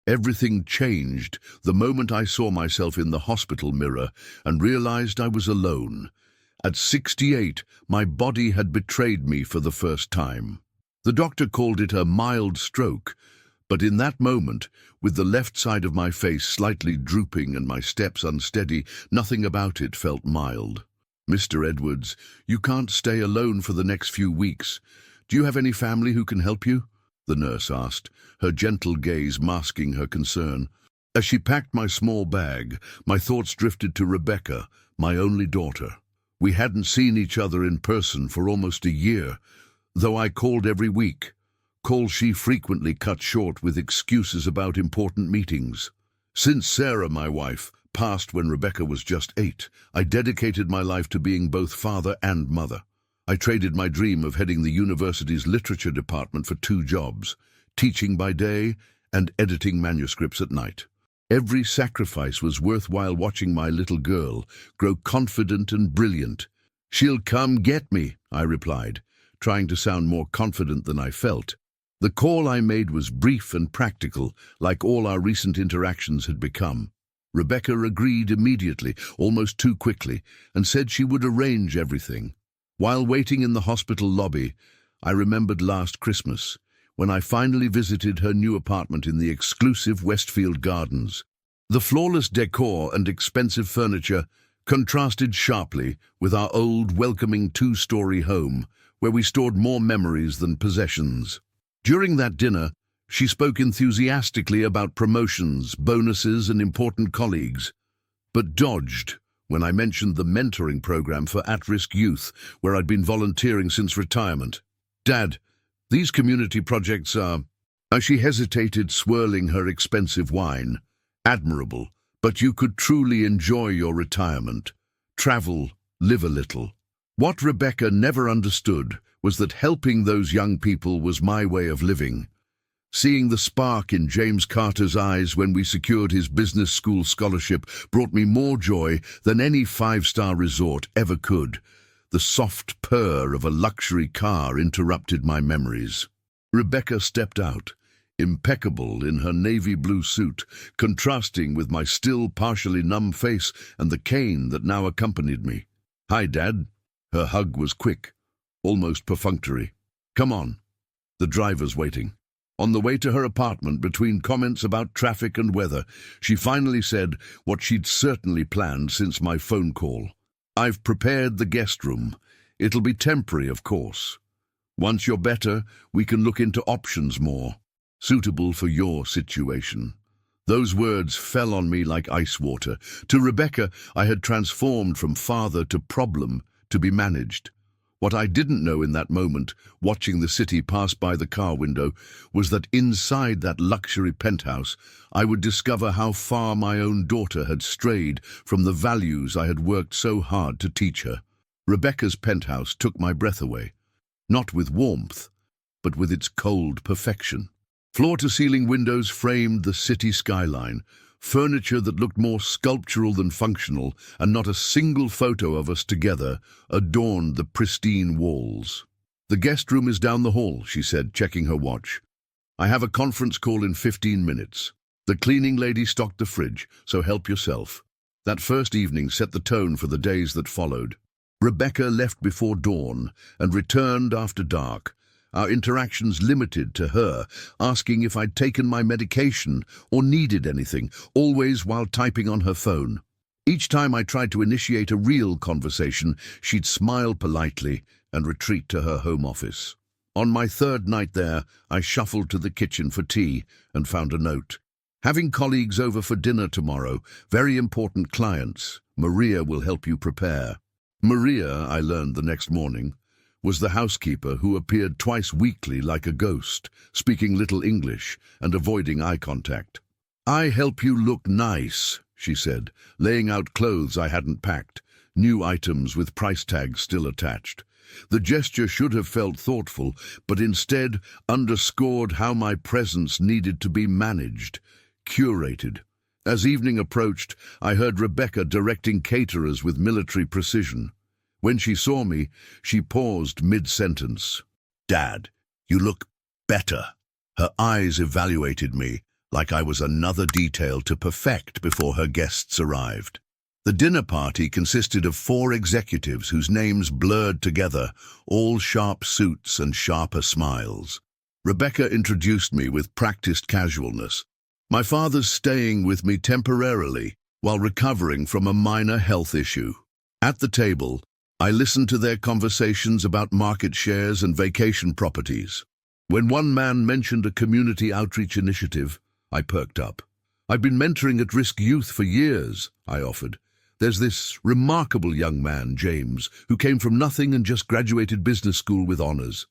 Everything changed the moment I saw myself in the hospital mirror and realized I was alone. At 68, my body had betrayed me for the first time. The doctor called it a mild stroke, but in that moment, with the left side of my face slightly drooping and my steps unsteady, nothing about it felt mild. "Mr. Edwards, you can't stay alone for the next few weeks. Do you have any family who can help you?" the nurse asked, her gentle gaze masking her concern. As she packed my small bag, my thoughts drifted to Rebecca, my only daughter. We hadn't seen each other in person for almost a year, though I called every week. Calls she frequently cut short with excuses about important meetings. Since Sarah, my wife, passed when Rebecca was just 8, I dedicated my life to being both father and mother. I traded my dream of heading the university's literature department for 2 jobs, teaching by day and editing manuscripts at night. Every sacrifice was worthwhile watching my little girl grow confident and brilliant. "She'll come get me," I replied, trying to sound more confident than I felt. The call I made was brief and practical, like all our recent interactions had become. Rebecca agreed immediately, almost too quickly, and said she would arrange everything. While waiting in the hospital lobby, I remembered last Christmas, when I finally visited her new apartment in the exclusive Westfield Gardens. The flawless decor and expensive furniture contrasted sharply with our old, welcoming 2-story home, where we stored more memories than possessions. During that dinner, she spoke enthusiastically about promotions, bonuses, and important colleagues, but dodged when I mentioned the mentoring program for at-risk youth, where I'd been volunteering since retirement. "Dad, these community projects are—" She hesitated, swirling her expensive wine. "Admirable, but you could truly enjoy your retirement. Travel, live a little." What Rebecca never understood was that helping those young people was my way of living. Seeing the spark in James Carter's eyes when we secured his business school scholarship brought me more joy than any 5-star resort ever could. The soft purr of a luxury car interrupted my memories. Rebecca stepped out, impeccable in her navy blue suit, contrasting with my still partially numb face and the cane that now accompanied me. "Hi, Dad." Her hug was quick, almost perfunctory. "Come on. The driver's waiting." On the way to her apartment, between comments about traffic and weather, she finally said what she'd certainly planned since my phone call. "I've prepared the guest room. It'll be temporary, of course. Once you're better, we can look into options more, suitable for your situation." Those words fell on me like ice water. To Rebecca, I had transformed from father to problem to be managed. What I didn't know in that moment, watching the city pass by the car window, was that inside that luxury penthouse, I would discover how far my own daughter had strayed from the values I had worked so hard to teach her. Rebecca's penthouse took my breath away, not with warmth, but with its cold perfection. Floor-to-ceiling windows framed the city skyline, furniture that looked more sculptural than functional, and not a single photo of us together adorned the pristine walls. "The guest room is down the hall," she said, checking her watch. "I have a conference call in 15 minutes. The cleaning lady stocked the fridge, so help yourself." That first evening set the tone for the days that followed. Rebecca left before dawn and returned after dark, our interactions limited to her asking if I'd taken my medication or needed anything, always while typing on her phone. Each time I tried to initiate a real conversation, she'd smile politely and retreat to her home office. On my 3rd night there, I shuffled to the kitchen for tea and found a note. "Having colleagues over for dinner tomorrow, very important clients. Maria will help you prepare." Maria, I learned the next morning, was the housekeeper who appeared twice weekly like a ghost, speaking little English and avoiding eye contact. "I help you look nice," she said, laying out clothes I hadn't packed, new items with price tags still attached. The gesture should have felt thoughtful, but instead underscored how my presence needed to be managed, curated. As evening approached, I heard Rebecca directing caterers with military precision. When she saw me, she paused mid-sentence. "Dad, you look better." Her eyes evaluated me, like I was another detail to perfect before her guests arrived. The dinner party consisted of 4 executives whose names blurred together, all sharp suits and sharper smiles. Rebecca introduced me with practiced casualness. My father's staying with me temporarily while recovering from a minor health issue. At the table, I listened to their conversations about market shares and vacation properties. When one man mentioned a community outreach initiative, I perked up. "I've been mentoring at-risk youth for years," I offered. "There's this remarkable young man, James, who came from nothing and just graduated business school with honors."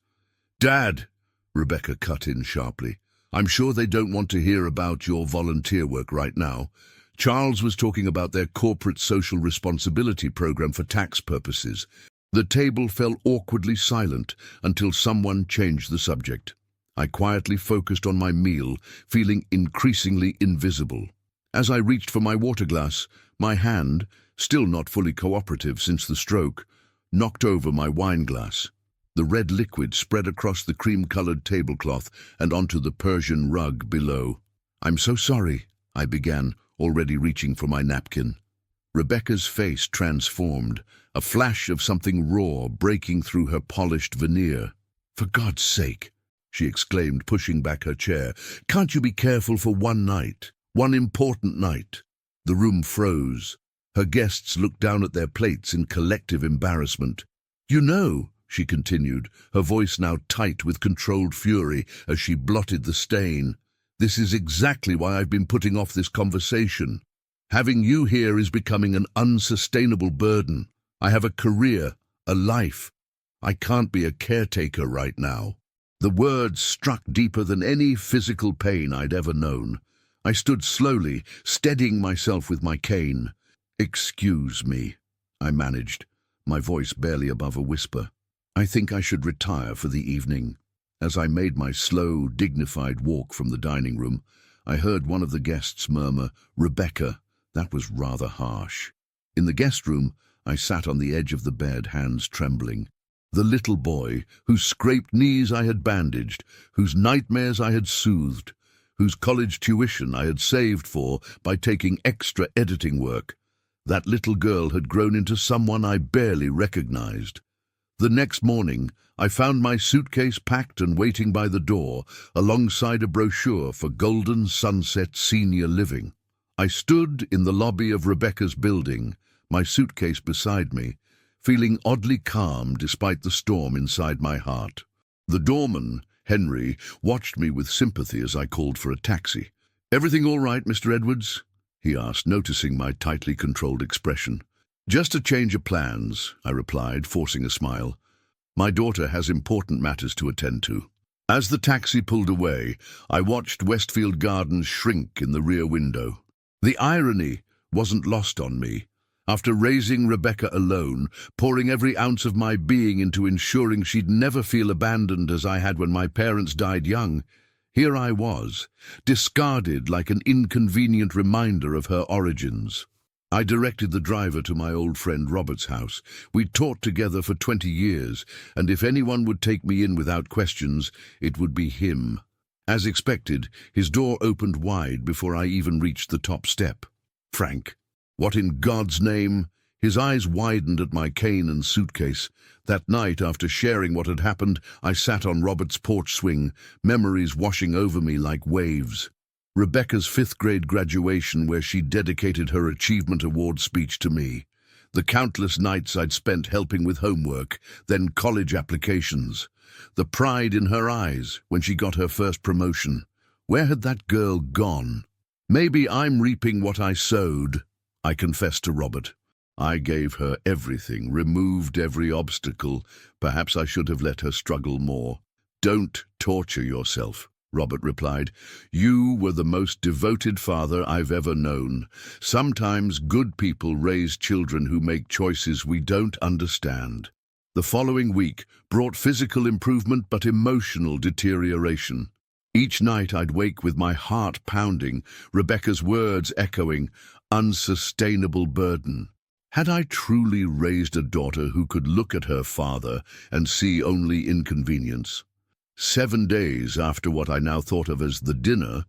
"Dad," Rebecca cut in sharply, "I'm sure they don't want to hear about your volunteer work right now. Charles was talking about their corporate social responsibility program for tax purposes." The table fell awkwardly silent until someone changed the subject. I quietly focused on my meal, feeling increasingly invisible. As I reached for my water glass, my hand, still not fully cooperative since the stroke, knocked over my wine glass. The red liquid spread across the cream-colored tablecloth and onto the Persian rug below. "I'm so sorry," I began, already reaching for my napkin. Rebecca's face transformed, a flash of something raw breaking through her polished veneer. "For God's sake," she exclaimed, pushing back her chair, "can't you be careful for one night? One important night?" The room froze. Her guests looked down at their plates in collective embarrassment. "You know," she continued, her voice now tight with controlled fury as she blotted the stain, "this is exactly why I've been putting off this conversation. Having you here is becoming an unsustainable burden. I have a career, a life. I can't be a caretaker right now." The words struck deeper than any physical pain I'd ever known. I stood slowly, steadying myself with my cane. "Excuse me," I managed, my voice barely above a whisper. "I think I should retire for the evening." As I made my slow, dignified walk from the dining room, I heard one of the guests murmur, "Rebecca, that was rather harsh." In the guest room, I sat on the edge of the bed, hands trembling. The little boy, whose scraped knees I had bandaged, whose nightmares I had soothed, whose college tuition I had saved for by taking extra editing work. That little girl had grown into someone I barely recognized. The next morning, I found my suitcase packed and waiting by the door, alongside a brochure for Golden Sunset Senior Living. I stood in the lobby of Rebecca's building, my suitcase beside me, feeling oddly calm despite the storm inside my heart. The doorman, Henry, watched me with sympathy as I called for a taxi. "Everything all right, Mr. Edwards?" he asked, noticing my tightly controlled expression. "Just a change of plans," I replied, forcing a smile. "My daughter has important matters to attend to." As the taxi pulled away, I watched Westfield Gardens shrink in the rear window. The irony wasn't lost on me. After raising Rebecca alone, pouring every ounce of my being into ensuring she'd never feel abandoned as I had when my parents died young, here I was, discarded like an inconvenient reminder of her origins. I directed the driver to my old friend Robert's house. We'd taught together for 20 years, and if anyone would take me in without questions, it would be him. As expected, his door opened wide before I even reached the top step. "Frank, what in God's name?" His eyes widened at my cane and suitcase. That night, after sharing what had happened, I sat on Robert's porch swing, memories washing over me like waves. Rebecca's 5th grade graduation, where she dedicated her achievement award speech to me. The countless nights I'd spent helping with homework, then college applications. The pride in her eyes when she got her first promotion. Where had that girl gone? "Maybe I'm reaping what I sowed," I confessed to Robert. "I gave her everything, removed every obstacle. Perhaps I should have let her struggle more." "Don't torture yourself," Robert replied. "You were the most devoted father I've ever known. Sometimes good people raise children who make choices we don't understand." The following week brought physical improvement but emotional deterioration. Each night I'd wake with my heart pounding, Rebecca's words echoing, "unsustainable burden." Had I truly raised a daughter who could look at her father and see only inconvenience? 7 days after what I now thought of as the dinner,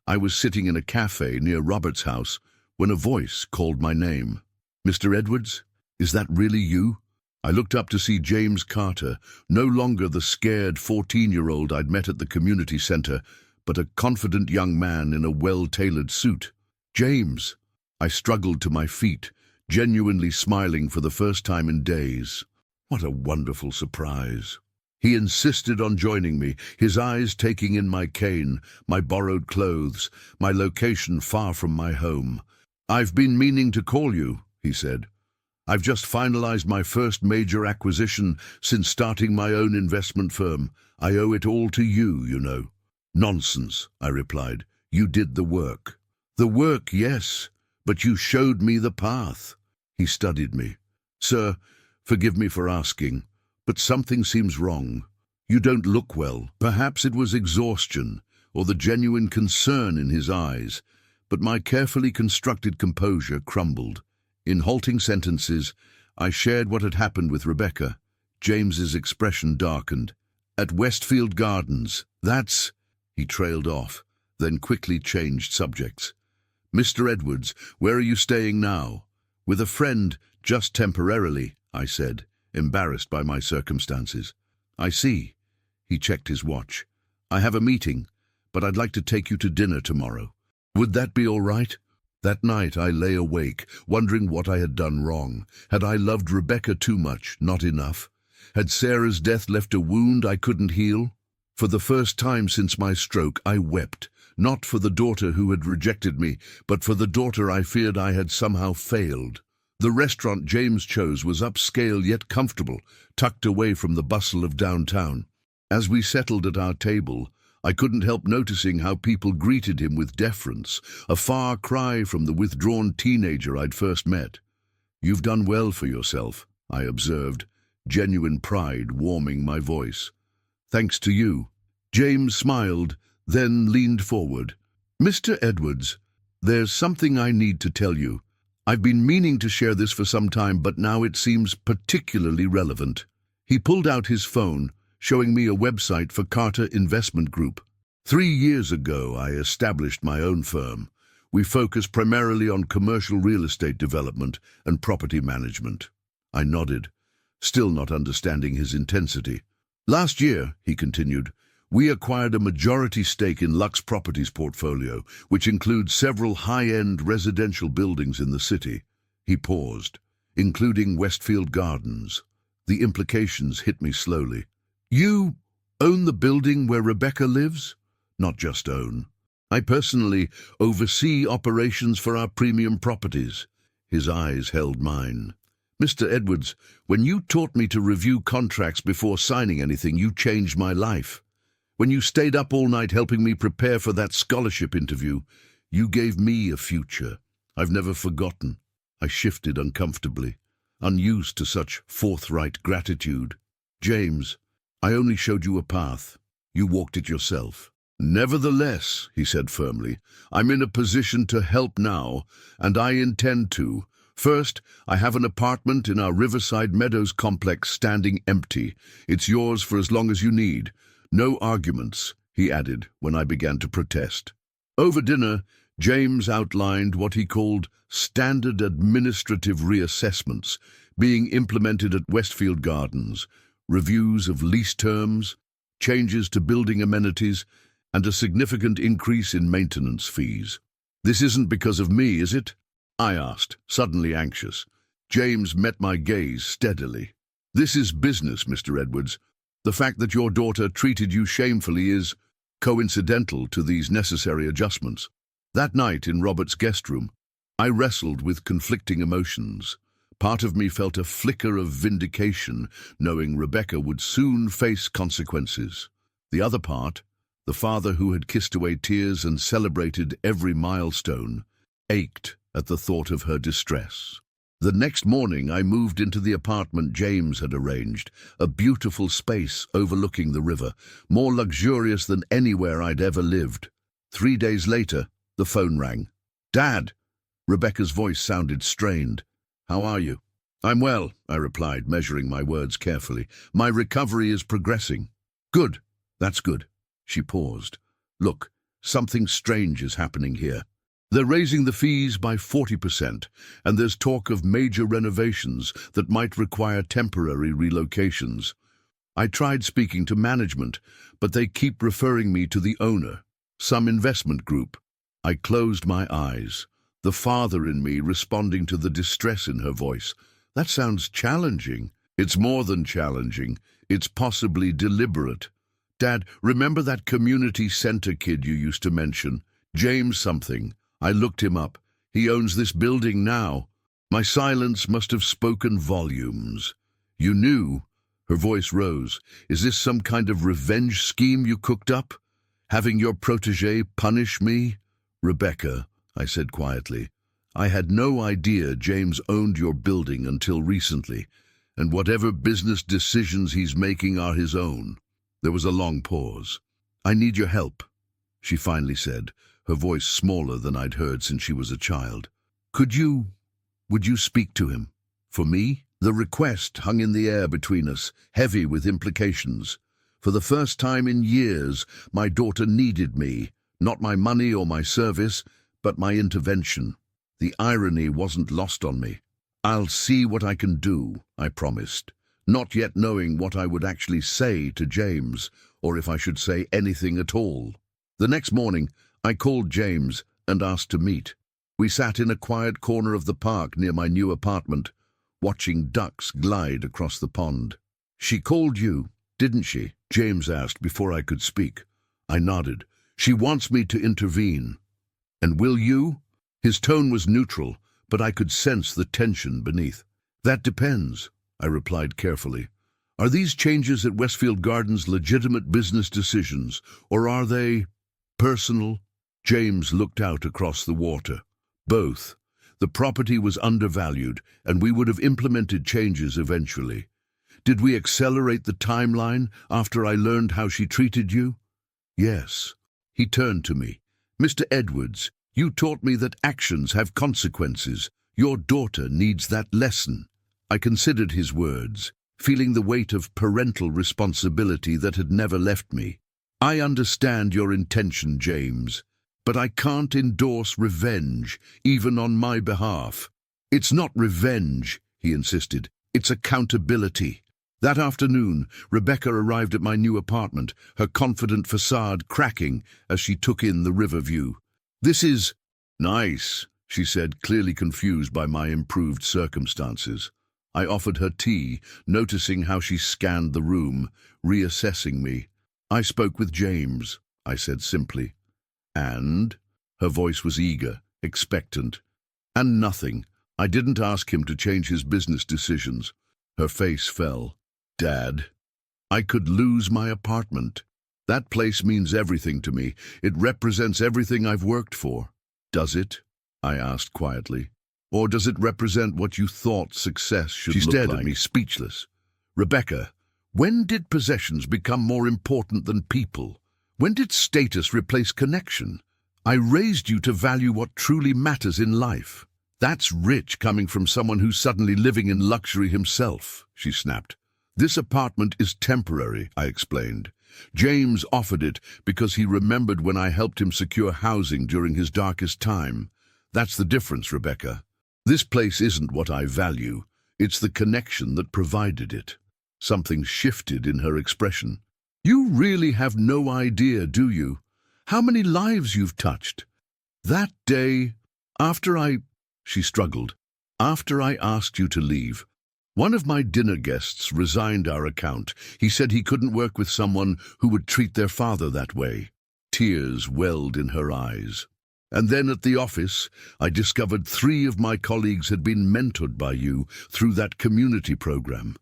I was sitting in a cafe near Robert's house when a voice called my name. "Mr. Edwards, is that really you?" I looked up to see James Carter, no longer the scared 14-year-old I'd met at the community center, but a confident young man in a well-tailored suit. "James!" I struggled to my feet, genuinely smiling for the first time in days. What a wonderful surprise. He insisted on joining me, his eyes taking in my cane, my borrowed clothes, my location far from my home. "I've been meaning to call you," he said. "I've just finalized my first major acquisition since starting my own investment firm. I owe it all to you, you know." "Nonsense," I replied. "You did the work." "The work, yes, but you showed me the path." He studied me. "Sir, forgive me for asking, but something seems wrong. You don't look well." Perhaps it was exhaustion or the genuine concern in his eyes, but my carefully constructed composure crumbled. In halting sentences, I shared what had happened with Rebecca. James's expression darkened. "At Westfield Gardens, that's—" He trailed off, then quickly changed subjects. "Mr. Edwards, where are you staying now?" "With a friend, just temporarily," I said, embarrassed by my circumstances. "I see." He checked his watch. "I have a meeting, but I'd like to take you to dinner tomorrow. Would that be all right?" That night I lay awake, wondering what I had done wrong. Had I loved Rebecca too much, not enough? Had Sarah's death left a wound I couldn't heal? For the first time since my stroke, I wept, not for the daughter who had rejected me, but for the daughter I feared I had somehow failed. The restaurant James chose was upscale yet comfortable, tucked away from the bustle of downtown. As we settled at our table, I couldn't help noticing how people greeted him with deference, a far cry from the withdrawn teenager I'd first met. "You've done well for yourself," I observed, genuine pride warming my voice. "Thanks to you." James smiled, then leaned forward. "Mr. Edwards, there's something I need to tell you. I've been meaning to share this for some time, but now it seems particularly relevant." He pulled out his phone, showing me a website for Carter Investment Group. 3 years ago, I established my own firm. We focus primarily on commercial real estate development and property management. I nodded, still not understanding his intensity. "Last year," he continued, "we acquired a majority stake in Lux Properties' portfolio, which includes several high-end residential buildings in the city." He paused, "including Westfield Gardens." The implications hit me slowly. "You own the building where Rebecca lives?" "Not just own. I personally oversee operations for our premium properties." His eyes held mine. "Mr. Edwards, when you taught me to review contracts before signing anything, you changed my life. When you stayed up all night helping me prepare for that scholarship interview, you gave me a future I've never forgotten." I shifted uncomfortably, unused to such forthright gratitude. "James, I only showed you a path. You walked it yourself." "Nevertheless," he said firmly, "I'm in a position to help now, and I intend to. First, I have an apartment in our Riverside Meadows complex standing empty. It's yours for as long as you need. No arguments," he added when I began to protest. Over dinner, James outlined what he called standard administrative reassessments being implemented at Westfield Gardens, reviews of lease terms, changes to building amenities, and a significant increase in maintenance fees. "This isn't because of me, is it?" I asked, suddenly anxious. James met my gaze steadily. "This is business, Mr. Edwards. The fact that your daughter treated you shamefully is coincidental to these necessary adjustments." That night in Robert's guest room, I wrestled with conflicting emotions. Part of me felt a flicker of vindication, knowing Rebecca would soon face consequences. The other part, the father who had kissed away tears and celebrated every milestone, ached at the thought of her distress. The next morning I moved into the apartment James had arranged, a beautiful space overlooking the river, more luxurious than anywhere I'd ever lived. 3 days later, the phone rang. "Dad!" Rebecca's voice sounded strained. "How are you?" "I'm well," I replied, measuring my words carefully. "My recovery is progressing." "Good. That's good." She paused. "Look, Something strange is happening here. They're raising the fees by 40%, and there's talk of major renovations that might require temporary relocations. I tried speaking to management, but they keep referring me to the owner, some investment group. I closed my eyes, the father in me responding to the distress in her voice. That sounds challenging. It's more than challenging. It's possibly deliberate. Dad, remember that community center kid you used to mention? James something. I looked him up. He owns this building now. My silence must have spoken volumes. You knew? Her voice rose. Is this some kind of revenge scheme you cooked up? Having your protege punish me? Rebecca, I said quietly, I had no idea James owned your building until recently, and whatever business decisions he's making are his own. There was a long pause. I need your help, she finally said, her voice smaller than I'd heard since she was a child. Would you speak to him? For me? The request hung in the air between us, heavy with implications. For the first time in years, my daughter needed me, not my money or my service, but my intervention. The irony wasn't lost on me. I'll see what I can do, I promised, not yet knowing what I would actually say to James, or if I should say anything at all. The next morning, I called James and asked to meet. We sat in a quiet corner of the park near my new apartment, watching ducks glide across the pond. She called you, didn't she? James asked before I could speak. I nodded. She wants me to intervene. And will you? His tone was neutral, but I could sense the tension beneath. That depends, I replied carefully. Are these changes at Westfield Gardens legitimate business decisions, or are they personal? James looked out across the water. Both. The property was undervalued, and we would have implemented changes eventually. Did we accelerate the timeline after I learned how she treated you? Yes. He turned to me. Mr. Edwards, you taught me that actions have consequences. Your daughter needs that lesson. I considered his words, feeling the weight of parental responsibility that had never left me. I understand your intention, James, but I can't endorse revenge, even on my behalf. It's not revenge, he insisted. It's accountability. That afternoon, Rebecca arrived at my new apartment, her confident facade cracking as she took in the river view. This is nice, she said, clearly confused by my improved circumstances. I offered her tea, noticing how she scanned the room, reassessing me. I spoke with James, I said simply. And? Her voice was eager, expectant. And nothing. I didn't ask him to change his business decisions. Her face fell. Dad, I could lose my apartment. That place means everything to me. It represents everything I've worked for. Does it? I asked quietly. Or does it represent what you thought success should look like? She stared at me, speechless. Rebecca, when did possessions become more important than people? When did status replace connection? I raised you to value what truly matters in life. That's rich coming from someone who's suddenly living in luxury himself, she snapped. This apartment is temporary, I explained. James offered it because he remembered when I helped him secure housing during his darkest time. That's the difference, Rebecca. This place isn't what I value. It's the connection that provided it. Something shifted in her expression. You really have no idea, do you? How many lives you've touched? That day, she struggled, after I asked you to leave, one of my dinner guests resigned our account. He said he couldn't work with someone who would treat their father that way. Tears welled in her eyes. And then at the office, I discovered 3 of my colleagues had been mentored by you through that community program.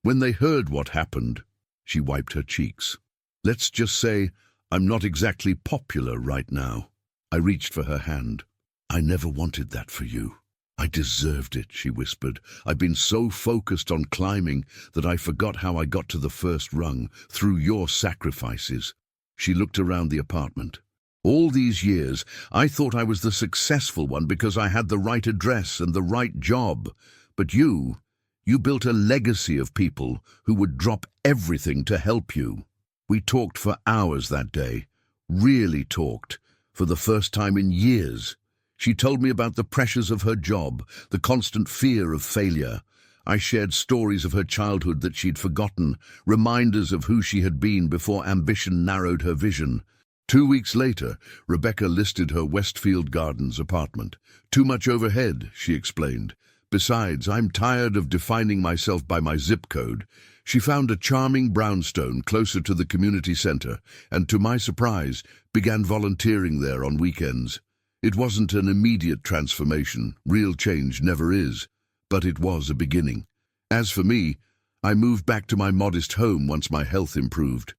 When they heard what happened, she wiped her cheeks. Let's just say I'm not exactly popular right now. I reached for her hand. I never wanted that for you. I deserved it, she whispered. I've been so focused on climbing that I forgot how I got to the first rung, through your sacrifices. She looked around the apartment. All these years, I thought I was the successful one because I had the right address and the right job. But you built a legacy of people who would drop everything to help you. We talked for hours that day, really talked, for the first time in years. She told me about the pressures of her job, the constant fear of failure. I shared stories of her childhood that she'd forgotten, reminders of who she had been before ambition narrowed her vision. 2 weeks later, Rebecca listed her Westfield Gardens apartment. "Too much overhead," she explained. "Besides, I'm tired of defining myself by my zip code." She found a charming brownstone closer to the community center and, to my surprise, began volunteering there on weekends. It wasn't an immediate transformation, real change never is, but it was a beginning. As for me, I moved back to my modest home once my health improved.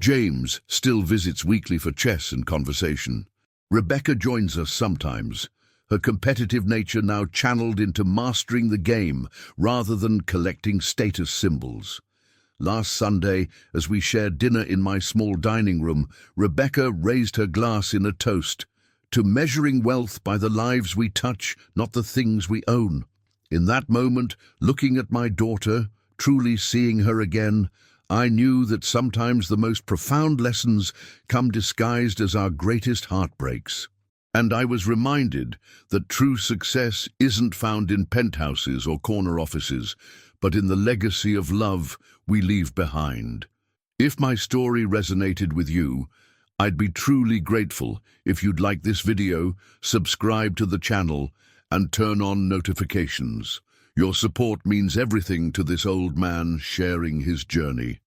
James still visits weekly for chess and conversation. Rebecca joins us sometimes, her competitive nature now channeled into mastering the game rather than collecting status symbols. Last Sunday, as we shared dinner in my small dining room, Rebecca raised her glass in a toast to measuring wealth by the lives we touch, not the things we own. In that moment, looking at my daughter, truly seeing her again, I knew that sometimes the most profound lessons come disguised as our greatest heartbreaks. And I was reminded that true success isn't found in penthouses or corner offices, but in the legacy of love we leave behind. If my story resonated with you, I'd be truly grateful if you'd like this video, subscribe to the channel, and turn on notifications. Your support means everything to this old man sharing his journey.